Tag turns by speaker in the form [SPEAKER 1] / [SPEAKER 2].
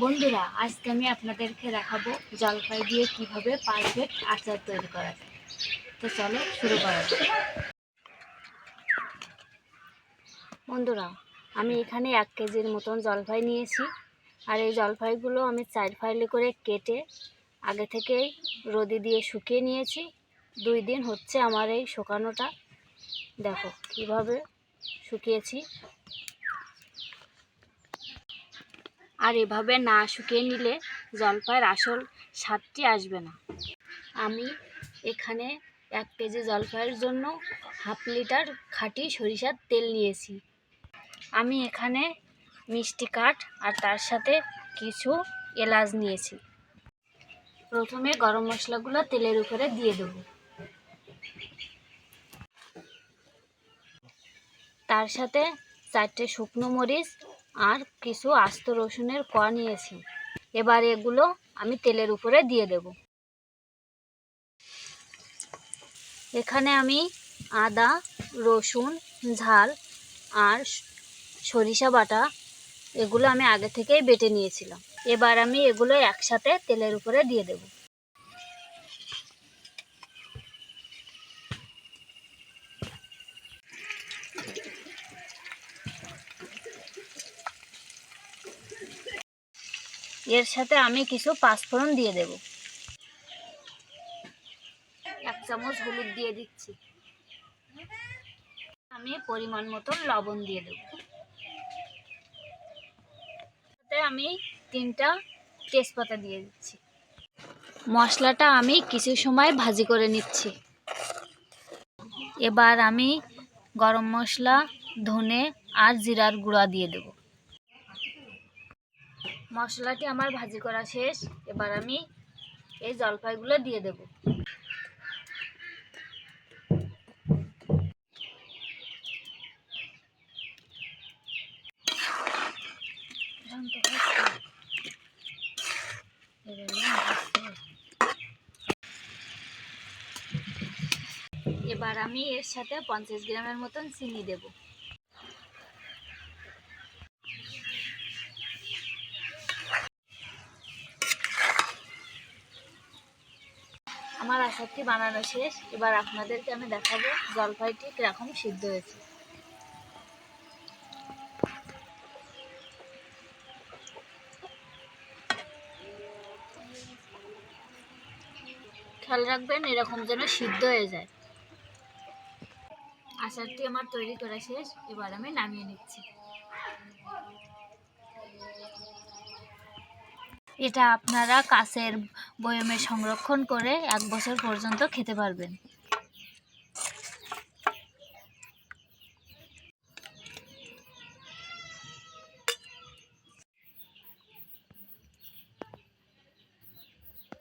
[SPEAKER 1] বন্ধুরা, আজকে আমি আপনাদেরকে দেখাবো জলপাই দিয়ে কিভাবে পারফেক্ট আচার তৈরি করা যায়। তো চলো শুরু করা যাক। বন্ধুরা, আমি এখানে 1 কেজির মতন জলপাই নিয়েছি। আর এই জলপাইগুলো আমি 4 ফালি করে কেটে আগে থেকেই রোদে দিয়ে শুকিয়ে নিয়েছি। 2 দিন হচ্ছে আমার এই শুকানোটা। দেখো কিভাবে শুকিয়েছি। আর এভাবে না শুকিয়ে নিলে জলপাইয়ের আসল স্বাদটি আসবে না। আমি এখানে 1 কেজি জলপাইয়ের জন্য 1/2 লিটার খাঁটি সরিষার তেল নিয়েছি। আমি এখানে মিষ্টি কাঠ আর তার সাথে কিছু এলাচ নিয়েছি। প্রথমে গরম মশলাগুলো তেলের উপরে দিয়ে দেব। তার সাথে 4টে শুকনো মরিচ আর কিছু আস্ত রসুনের কোয়া নিয়েছি। এবার এগুলো আমি তেলের উপরে দিয়ে দেব। এখানে আমি আদা, রসুন, ঝাল আর সরিষা বাটা এগুলো আমি আগে থেকেই বেটে নিয়েছিলাম। এবার আমি এগুলো একসাথে তেলের উপরে দিয়ে দেব। এর সাথে আমি কিছু পাঁচফোড়ন দিয়ে দেব। 1 চামচ হলুদ দিয়ে দিচ্ছি। আমি পরিমাণ মতো লবণ দিয়ে দেব। সাথে আমি 3টা তেজপাতা দিয়ে দিচ্ছি। মশলাটা আমি কিছু সময় ভাজি করে নিচ্ছি। এবার আমি গরম মশলা, ধনে আর জিরার গুঁড়া দিয়ে দেব। মশলাটি আমার ভাজি করা শেষ। এবার আমি এই জলপাইগুলো দিয়ে দেব। এবার আমি এর সাথে 50 গ্রামের মতন চিনি দেব। আমার আচারটি বানানো শেষ। এবার আপনাদেরকে আমি দেখাবো জলপাইটি কিরকম সিদ্ধ হয়েছে। খেয়াল রাখবেন এরকম যেন সিদ্ধ হয়ে যায়। আচারটি আমার তৈরি করা শেষ। এবার আমি নামিয়ে নিচ্ছি। এটা আপনারা কাচের বয়মে সংরক্ষণ করে 1 বছর পর্যন্ত খেতে পারবেন।